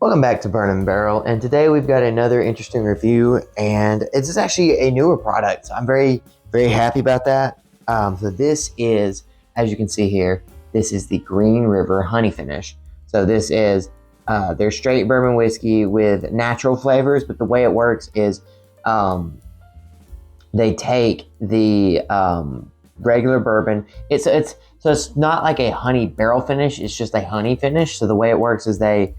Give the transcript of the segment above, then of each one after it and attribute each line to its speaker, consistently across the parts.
Speaker 1: Welcome back to Burn and Barrel, and today we've got another interesting review, and this is actually a newer product. So I'm very, very happy about that. So this is, as you can see here, this is the Green River Honey Finish. So this is their straight bourbon whiskey with natural flavors, but the way it works is they take the regular bourbon. It's not like a honey barrel finish. It's just a honey finish. So the way it works is they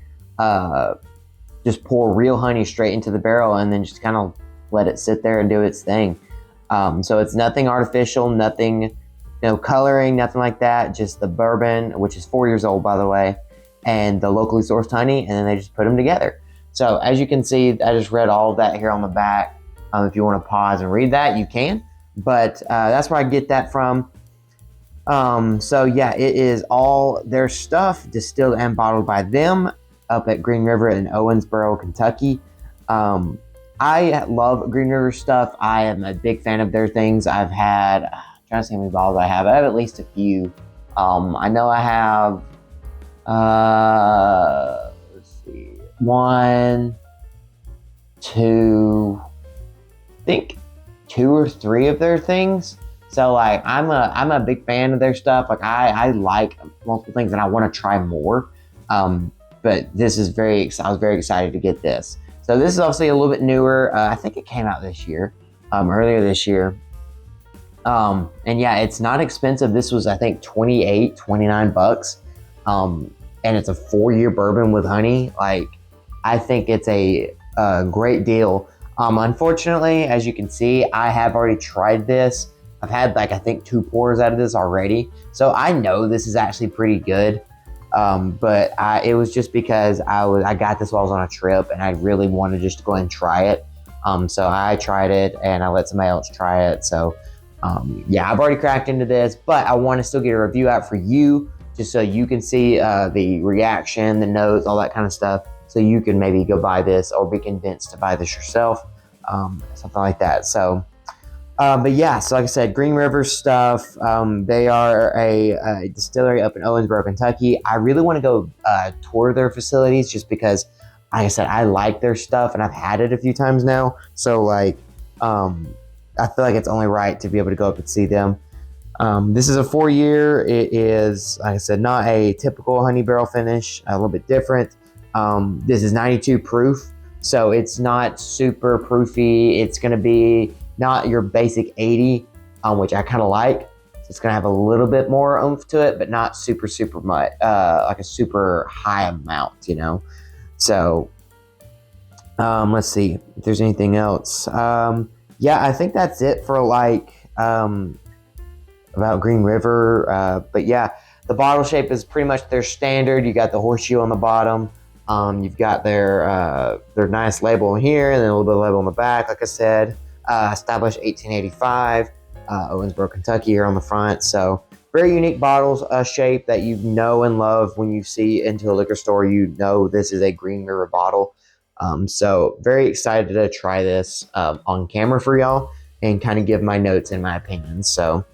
Speaker 1: just pour real honey straight into the barrel and then just kind of let it sit there and do its thing. So it's nothing artificial, nothing, no coloring, nothing like that. Just the bourbon, which is 4 years old, by the way, and the locally sourced honey, and then they just put them together. So as you can see, I just read all of that here on the back. If you want to pause and read that, you can. But that's where I get that from. So yeah, it is all their stuff distilled and bottled by them up at Green River in Owensboro, Kentucky. I love Green River stuff. I am a big fan of their things. I've had, I'm trying to see how many bottles I have. I have at least a few. I know I have, let's see, 1, 2, I think 2 or 3 of their things. So like, I'm a big fan of their stuff. Like I like multiple things and I want to try more. But this is I was very excited to get this. So this is obviously a little bit newer. I think it came out this year, earlier this year. And yeah, it's not expensive. This was, I think, $29. And it's a 4-year bourbon with honey. Like, I think it's a great deal. Unfortunately, as you can see, I have already tried this. I've had like, I think 2 pours out of this already. So I know this is actually pretty good. But it was just because I got this while I was on a trip and I really wanted just to go ahead and try it. So I tried it and I let somebody else try it. So, yeah, I've already cracked into this, but I want to still get a review out for you just so you can see, the reaction, the notes, all that kind of stuff. So you can maybe go buy this or be convinced to buy this yourself. Something like that. So, but yeah, so like I said, Green River stuff. They are a distillery up in Owensboro, Kentucky. I really want to go tour their facilities just because, like I said, I like their stuff and I've had it a few times now. So like, I feel like it's only right to be able to go up and see them. This is a 4-year. It is, like I said, not a typical honey barrel finish, a little bit different. This is 92 proof, so it's not super proofy. It's going to be not your basic 80, which I kind of like. So it's going to have a little bit more oomph to it, but not super much, like a super high amount, you know? So, let's see if there's anything else. Yeah, I think that's it for like, about Green River. But yeah, the bottle shape is pretty much their standard. You got the horseshoe on the bottom. You've got their nice label here and then a little bit of label on the back, like I said. Established 1885, Owensboro, Kentucky here on the front. So very unique bottles, shape that you know and love when you see into a liquor store. You know this is a Green River bottle. So very excited to try this on camera for y'all and kind of give my notes and my opinions. So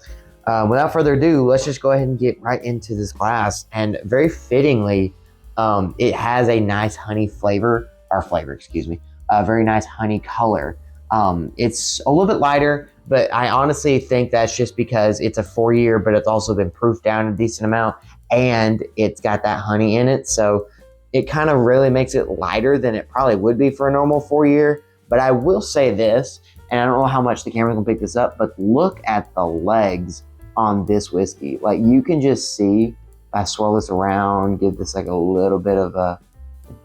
Speaker 1: without further ado, let's just go ahead and get right into this glass. And very fittingly, it has a nice honey excuse me, a very nice honey color. It's a little bit lighter, but I honestly think that's just because it's a 4-year, but it's also been proofed down a decent amount and it's got that honey in it. So it kind of really makes it lighter than it probably would be for a normal 4-year. But I will say this, and I don't know how much the camera can pick this up, but look at the legs on this whiskey. Like you can just see, if I swirl this around, give this like a little bit of a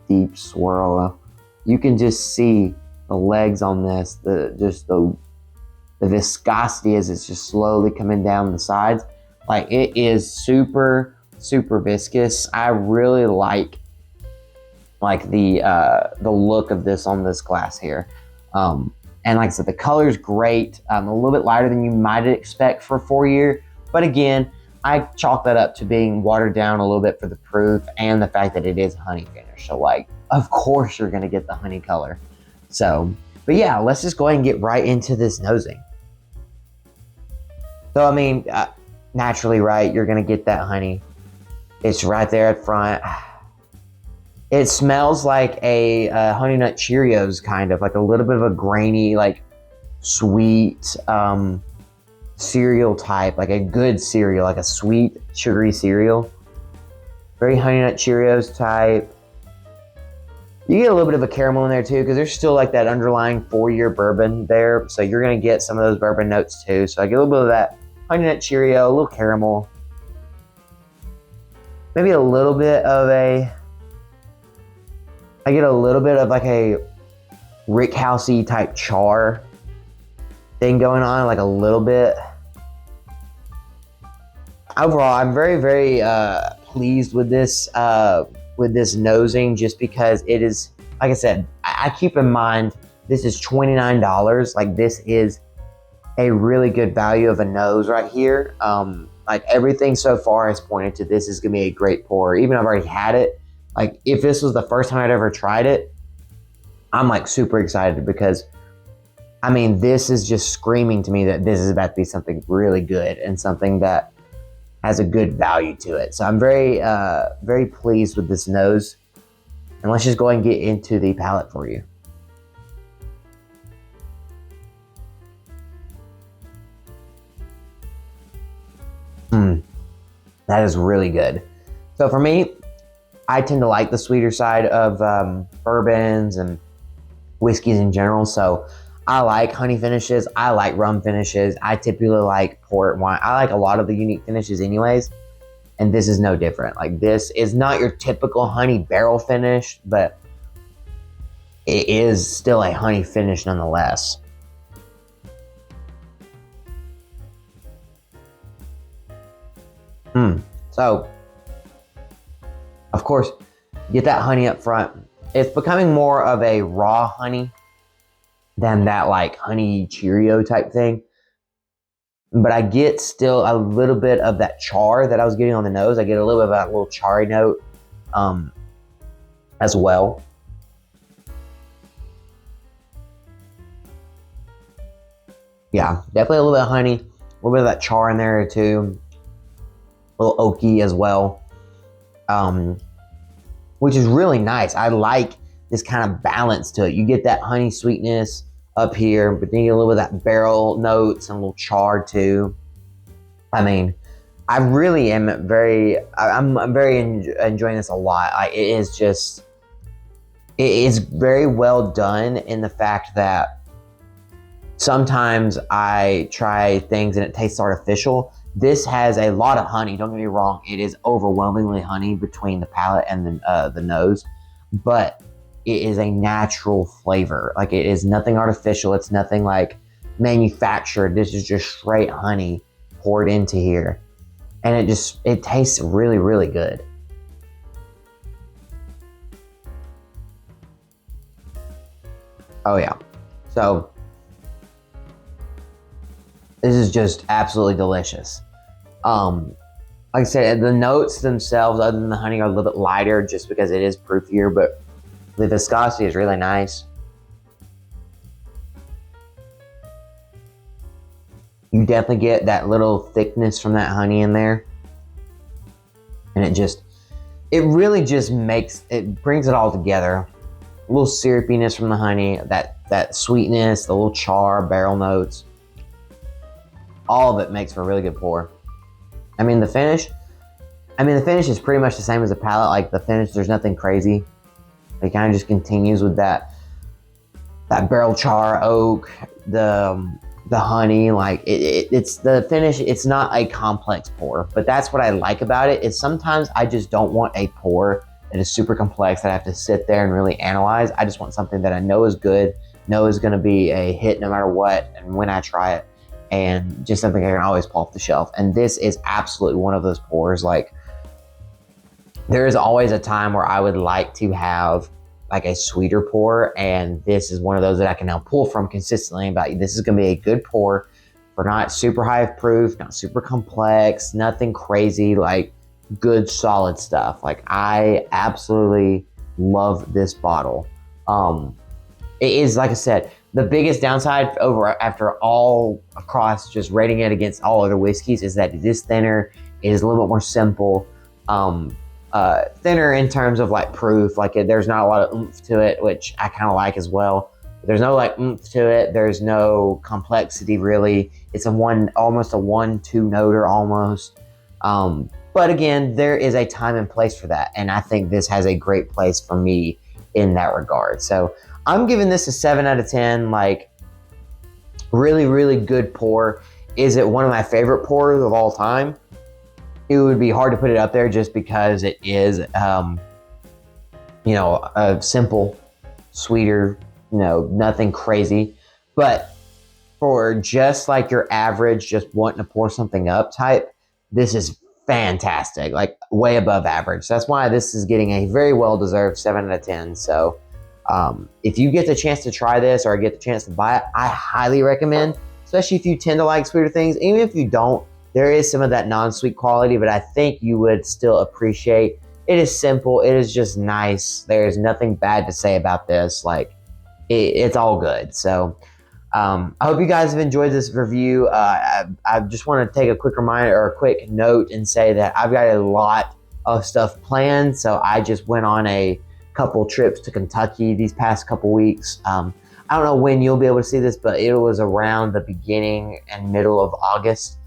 Speaker 1: deep swirl, you can just see the legs on this, the viscosity as it's just slowly coming down the sides. Like it is super viscous. I really like the look of this on this glass here. And like I said, the color is great. A little bit lighter than you might expect for a 4-year, but again, I chalk that up to being watered down a little bit for the proof and the fact that it is honey finish. So like, of course you're gonna get the honey color. So, but yeah, let's just go ahead and get right into this nosing. So, I mean, naturally, right, you're going to get that honey. It's right there at front. It smells like a Honey Nut Cheerios, kind of like a little bit of a grainy, like sweet cereal type, like a good cereal, like a sweet sugary cereal. Very Honey Nut Cheerios type. You get a little bit of a caramel in there too, because there's still like that underlying 4-year bourbon there. So you're going to get some of those bourbon notes too. So I get a little bit of that Honey Nut Cheerio, a little caramel. Maybe a little bit of I get a little bit of like a Rick Housey type char thing going on, like a little bit. Overall, I'm very, very pleased with this nosing, just because it is, like I said, I keep in mind this is $29. Like, this is a really good value of a nose right here. Like, everything so far has pointed to this is gonna be a great pour. Even though I've already had it, like, if this was the first time I'd ever tried it, I'm like super excited, because I mean, this is just screaming to me that this is about to be something really good and something that has a good value to it. So I'm very, very pleased with this nose. And let's just go ahead and get into the palate for you. That is really good. So for me, I tend to like the sweeter side of bourbons and whiskeys in general. So I like honey finishes. I like rum finishes. I typically like port wine. I like a lot of the unique finishes anyways. And this is no different. Like, this is not your typical honey barrel finish, but it is still a honey finish nonetheless. So, of course, get that honey up front. It's becoming more of a raw honey than that like honey Cheerio type thing. But I get still a little bit of that char that I was getting on the nose. I get a little bit of that little charry note as well. Yeah, definitely a little bit of honey, a little bit of that char in there too. A little oaky as well, which is really nice. I like this kind of balance to it. You get that honey sweetness up here, but then you get a little bit of that barrel notes and a little char too. I mean, I really am very, I'm very enjoying this a lot. It is just, it is very well done in the fact that sometimes I try things and it tastes artificial. This has a lot of honey. Don't get me wrong. It is overwhelmingly honey between the palate and the nose, but it is a natural flavor. Like, it is nothing artificial. It's nothing like manufactured. This is just straight honey poured into here. And it tastes really, really good. Oh yeah. So this is just absolutely delicious. Like I said, the notes themselves, other than the honey, are a little bit lighter just because it is proofier, but the viscosity is really nice. You definitely get that little thickness from that honey in there. And it really just brings it all together. A little syrupiness from the honey, that sweetness, the little char, barrel notes. All of it makes for a really good pour. I mean, the finish is pretty much the same as the palate. Like, the finish, there's nothing crazy. It kind of just continues with that barrel char, oak, the honey. Like, it's the finish. It's not a complex pour, but that's what I like about it. Is sometimes I just don't want a pour that is super complex that I have to sit there and really analyze. I just want something that I know is good, know is going to be a hit no matter what, and when I try it, and just something I can always pull off the shelf. And this is absolutely one of those pours. Like, there is always a time where I would like to have like a sweeter pour, and this is one of those that I can now pull from consistently. But this is going to be a good pour for not super high of proof, not super complex, nothing crazy, like good solid stuff. Like, I absolutely love this bottle. It is, like I said, the biggest downside after all across just rating it against all other whiskeys is that it is thinner. It is a little bit more simple. thinner in terms of like proof. Like there's not a lot of oomph to it, which I kind of like as well. There's no like oomph to it. There's no complexity really. It's almost a 1-2 noter almost. But again, there is a time and place for that, and I think this has a great place for me in that regard. So I'm giving this a 7 out of 10. Like really, really good pour. Is it one of my favorite pours of all time? It would be hard to put it up there just because it is, you know, a simple, sweeter, you know, nothing crazy. But for just like your average, just wanting to pour something up type, this is fantastic, like way above average. That's why this is getting a very well-deserved 7 out of 10. So if you get the chance to try this or get the chance to buy it, I highly recommend, especially if you tend to like sweeter things. Even if you don't, there is some of that non-sweet quality, but I think you would still appreciate. It is simple. It is just nice. There's nothing bad to say about this. Like it's all good. So I hope you guys have enjoyed this review. I just want to take a quick reminder or a quick note and say that I've got a lot of stuff planned. So I just went on a couple trips to Kentucky these past couple weeks. I don't know when you'll be able to see this, but it was around the beginning and middle of August.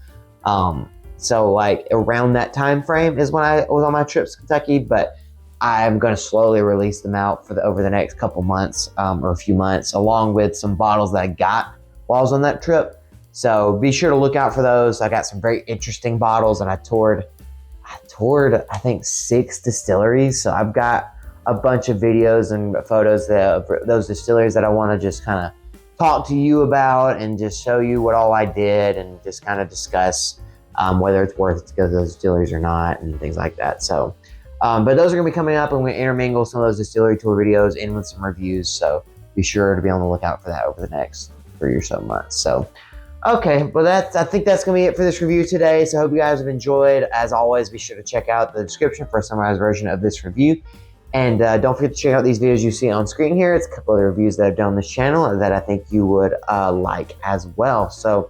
Speaker 1: So like around that time frame is when I was on my trips to Kentucky, but I'm going to slowly release them out for over the next couple months, or a few months, along with some bottles that I got while I was on that trip. So be sure to look out for those. I got some very interesting bottles, and I toured, I think 6 distilleries. So I've got a bunch of videos and photos of those distilleries that I want to just kind of talk to you about and just show you what all I did and just kind of discuss whether it's worth it to go to those distilleries or not and things like that. So, but those are going to be coming up, and we're going to intermingle some of those distillery tour videos in with some reviews. So be sure to be on the lookout for that over the next 3 or so months. So, okay, well I think that's going to be it for this review today. So I hope you guys have enjoyed. As always, be sure to check out the description for a summarized version of this review. And don't forget to check out these videos you see on screen here. It's a couple of reviews that I've done on this channel that I think you would like as well. So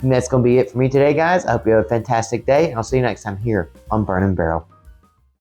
Speaker 1: that's going to be it for me today, guys. I hope you have a fantastic day, and I'll see you next time here on Burn and Barrel.